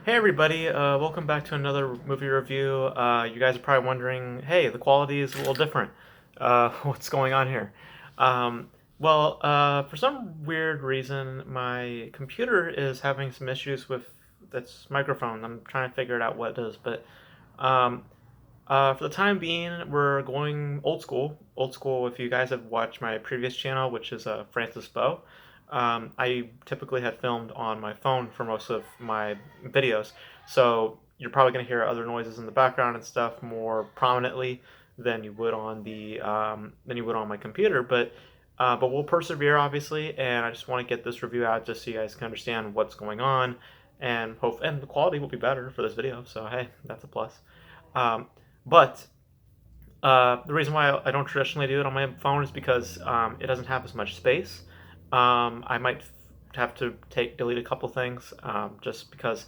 Hey everybody, welcome back to another movie review. You guys are probably wondering, hey, the quality is a little different. What's going on here? For some weird reason, my computer is having some issues with its microphone. I'm trying to figure it out what it is, but um, for the time being, we're going old school. Old school, if you guys have watched my previous channel, which is Francis Bow, I typically had filmed on my phone for most of my videos. So you're probably going to hear other noises in the background and stuff more prominently than you would on my computer. But we'll persevere, obviously, and I just want to get this review out just so you guys can understand what's going on, and the quality will be better for this video. So hey, that's a plus. Um, but the reason why I don't traditionally do it on my phone is because it doesn't have as much space. I might have to delete a couple things just because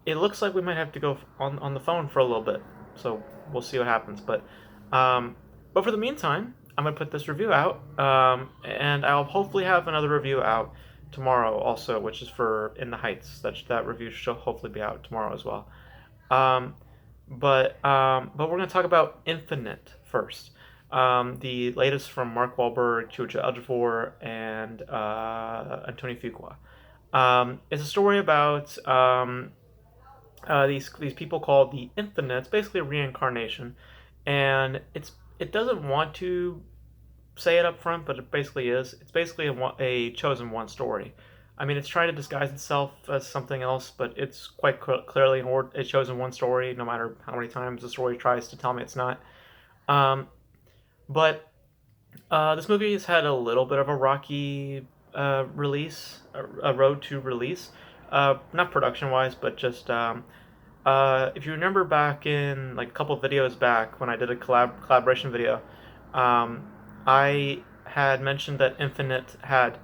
it looks like we might have to go on the phone for a little bit. So we'll see what happens. Um, but for the meantime, I'm gonna put this review out, and I'll hopefully have another review out tomorrow also, which is for In the Heights. That review should hopefully be out tomorrow as well. Um, but we're going to talk about Infinite first. The latest from Mark Wahlberg, Chiwetel Ejiofor, and Antonio Fuqua. It's a story about these people called the Infinite. It's basically a reincarnation, and it doesn't want to say it up front, but it basically is. It's basically a chosen one story. I mean, it's trying to disguise itself as something else, but it's quite clearly a chosen one story, no matter how many times the story tries to tell me it's not. Um, but this movie has had a little bit of a rocky release, a road to release. Not production wise, but just if you remember back in like a couple of videos back when I did a collaboration video, um, I had mentioned that Infinite had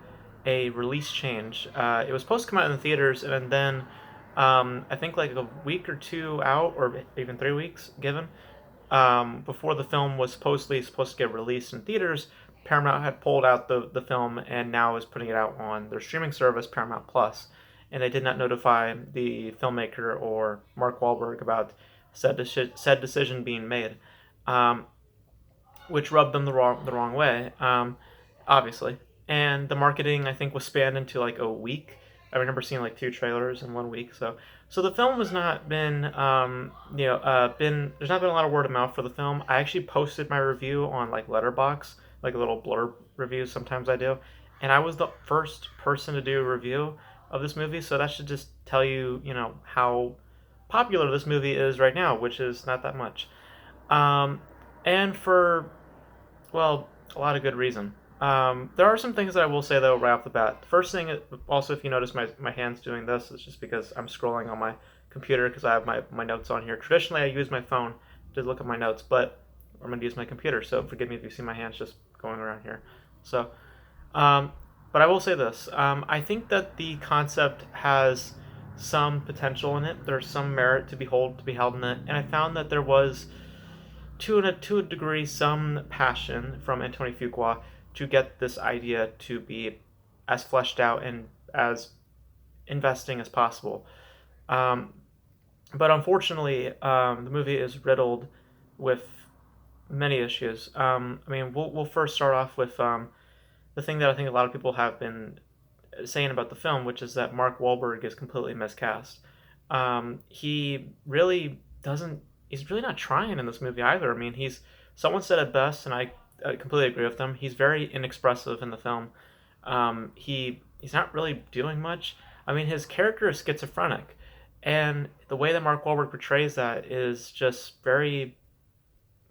a release change. It was supposed to come out in the theaters, and then I think like a week or two out, or even 3 weeks given, before the film was supposedly supposed to get released in theaters, Paramount had pulled out the film and now is putting it out on their streaming service, Paramount Plus, and they did not notify the filmmaker or Mark Wahlberg about said decision being made, um, which rubbed them the wrong way, obviously. And the marketing I think was spanned into like a week. I remember seeing like 2 trailers in 1 week. So the film has not been been there's not been a lot of word of mouth for the film. I actually posted my review on like Letterbox, like a little blurb review. Sometimes I do, and I was the first person to do a review of this movie. So that should just tell you how popular this movie is right now, which is not that much. Um, and for a lot of good reason. There are some things that I will say though right off the bat. The first thing, also, if you notice my hands doing this, is just because I'm scrolling on my computer because I have my notes on here. Traditionally, I use my phone to look at my notes, but I'm going to use my computer. So forgive me if you see my hands just going around here. So, um, but I will say this: I think that the concept has some potential in it. There's some merit to be held in it, and I found that there was to a degree some passion from Antonio Fuqua to get this idea to be as fleshed out and as investing as possible. Um, but unfortunately, the movie is riddled with many issues. I mean, we'll first start off with the thing that I think a lot of people have been saying about the film, which is that Mark Wahlberg is completely miscast. He really doesn't. He's really not trying in this movie either. I mean, someone said it best, and I completely agree with them. He's very inexpressive in the film. He's not really doing much. I mean, his character is schizophrenic, and the way that Mark Wahlberg portrays that is just very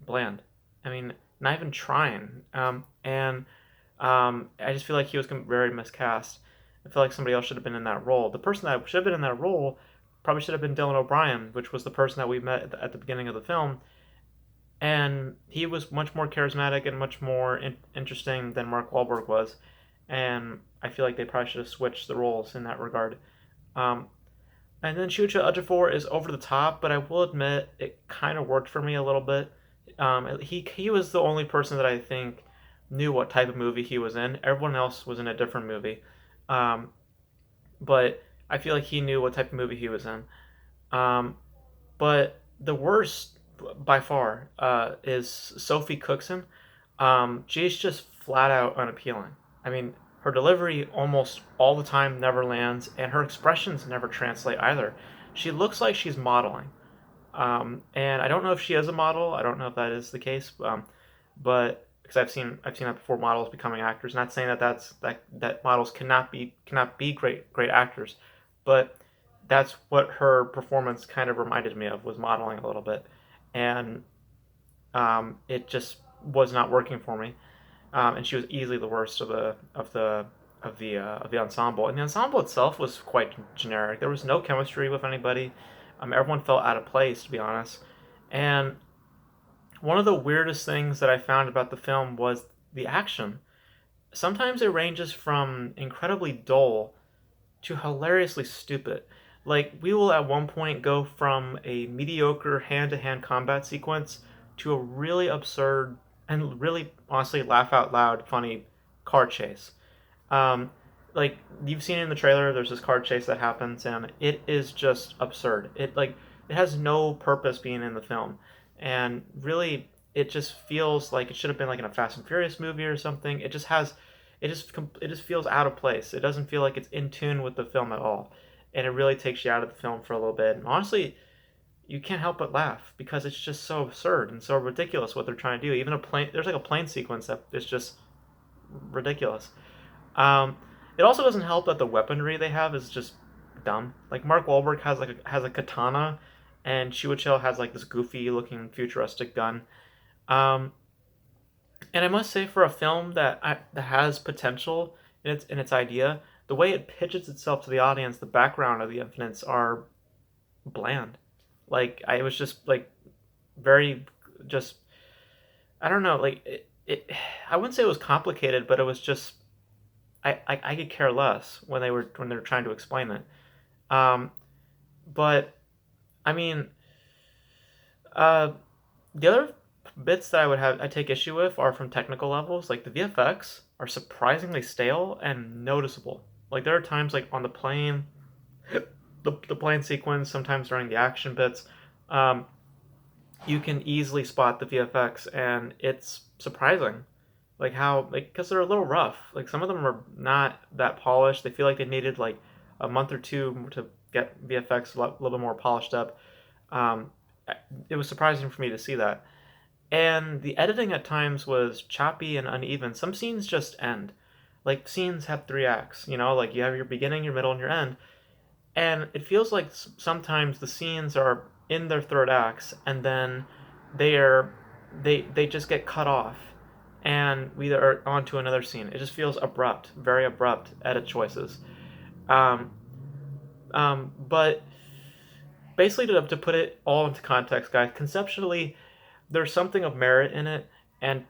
bland. I mean, not even trying. And I just feel like he was very miscast. I feel like somebody else should have been in that role. The person that should have been in that role probably should have been Dylan O'Brien, which was the person that we met at the beginning of the film. And he was much more charismatic and much more interesting than Mark Wahlberg was. And I feel like they probably should have switched the roles in that regard. Um, and then Chiwetel Ejiofor is over the top, but I will admit it kind of worked for me a little bit. He was the only person that I think knew what type of movie he was in. Everyone else was in a different movie. Um, but I feel like he knew what type of movie he was in. Um, but the worst by far is Sophie Cookson. She's just flat out unappealing. I mean, her delivery almost all the time never lands, and her expressions never translate either. She looks like she's modeling. And I don't know if she is a model. I don't know if that is the case. But because I've seen that before, models becoming actors. Not saying that models cannot be great actors, but that's what her performance kind of reminded me of, was modeling a little bit, and it just was not working for me. And she was easily the worst of the ensemble. And the ensemble itself was quite generic. There was no chemistry with anybody. Everyone felt out of place, to be honest. And one of the weirdest things that I found about the film was the action. Sometimes it ranges from incredibly dull to hilariously stupid. Like, we will at one point go from a mediocre hand to hand combat sequence to a really absurd and really, honestly, laugh out loud funny car chase. Um, like, you've seen it in the trailer, there's this car chase that happens, and it is just absurd. It has no purpose being in the film, and really, it just feels like it should have been like in a Fast and Furious movie or something. It just feels out of place. It doesn't feel like it's in tune with the film at all, and it really takes you out of the film for a little bit. And honestly, you can't help but laugh because it's just so absurd and so ridiculous what they're trying to do. Even there's like a plane sequence that is just ridiculous. Um, it also doesn't help that the weaponry they have is just dumb. Like, Mark Wahlberg has a katana, and Chiwetel has like this goofy looking futuristic gun. Um, and I must say, for a film that has potential in its idea, the way it pitches itself to the audience, the background of the Infinites are bland. Like, I was just like very just I don't know, like it I wouldn't say it was complicated, but it was just I could care less when they were trying to explain it. Um, but I mean, uh, the other bits that I take issue with are from technical levels. Like, the VFX are surprisingly stale and noticeable. Like, there are times, like on the plane, the plane sequence, sometimes during the action bits, um, you can easily spot the VFX, and it's surprising. Like, how, like, because they're a little rough. Like, some of them are not that polished. They feel like they needed like a month or two to get VFX little bit more polished up. Um, it was surprising for me to see that. And the editing at times was choppy and uneven. Some scenes just end. Like, scenes have three acts, like you have your beginning, your middle, and your end. And it feels like sometimes the scenes are in their third acts, and then they are they just get cut off, and we are on to another scene. It just feels abrupt, very abrupt edit choices. Um, but basically, to put it all into context, guys, conceptually, there's something of merit in it, and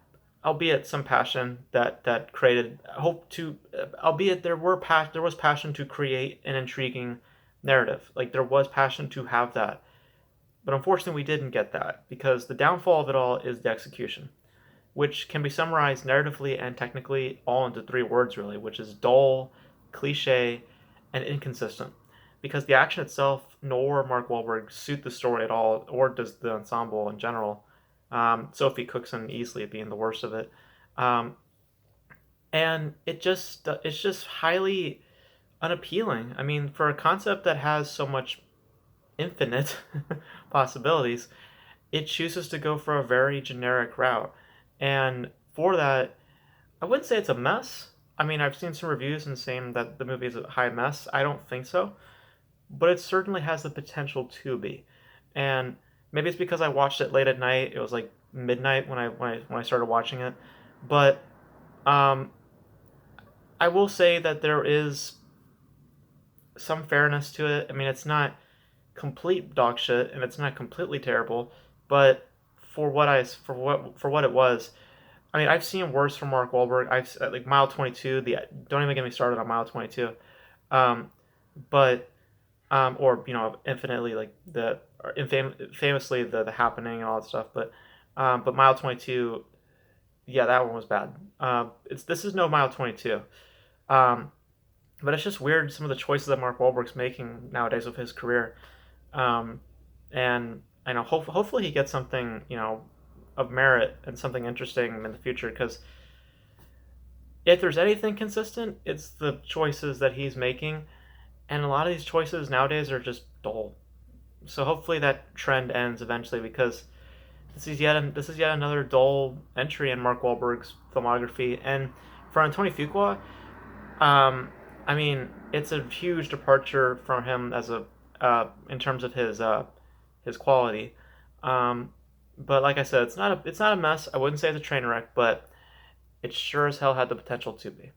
albeit some passion that created hope to, albeit there was passion to create an intriguing narrative. Like, there was passion to have that, but unfortunately, we didn't get that because the downfall of it all is the execution, which can be summarized narratively and technically all into three words, really, which is dull, cliche, and inconsistent. Because the action itself nor Mark Wahlberg suit the story at all, or does the ensemble in general. Sophie Cookson easily being the worst of it. Um, and it's just highly unappealing. I mean, for a concept that has so much infinite possibilities, it chooses to go for a very generic route. And for that, I wouldn't say it's a mess. I mean, I've seen some reviews and saying that the movie is a high mess. I don't think so, but it certainly has the potential to be. And maybe it's because I watched it late at night. It was like midnight when I started watching it. But um, I will say that there is some fairness to it. I mean, it's not complete dog shit, and it's not completely terrible, but for what it was, I mean, I've seen worse from Mark Wahlberg. I've like Mile 22. The Don't even get me started on Mile 22. Um, but or infinitely, like famously the happening and all that stuff. But Mile 22, yeah, that one was bad. It's This is no Mile 22. Um, But it's just weird some of the choices that Mark Wahlberg's making nowadays with his career. Um, and I know hopefully he gets something of merit and something interesting in the future because if there's anything consistent, it's the choices that he's making, and a lot of these choices nowadays are just dull. So hopefully that trend ends eventually because this is yet another dull entry in Mark Wahlberg's filmography. And for Antoine Fuqua, um, I mean, it's a huge departure from him as a in terms of his quality. Um, but like I said, it's not a mess. I wouldn't say it's a train wreck, but it sure as hell had the potential to be.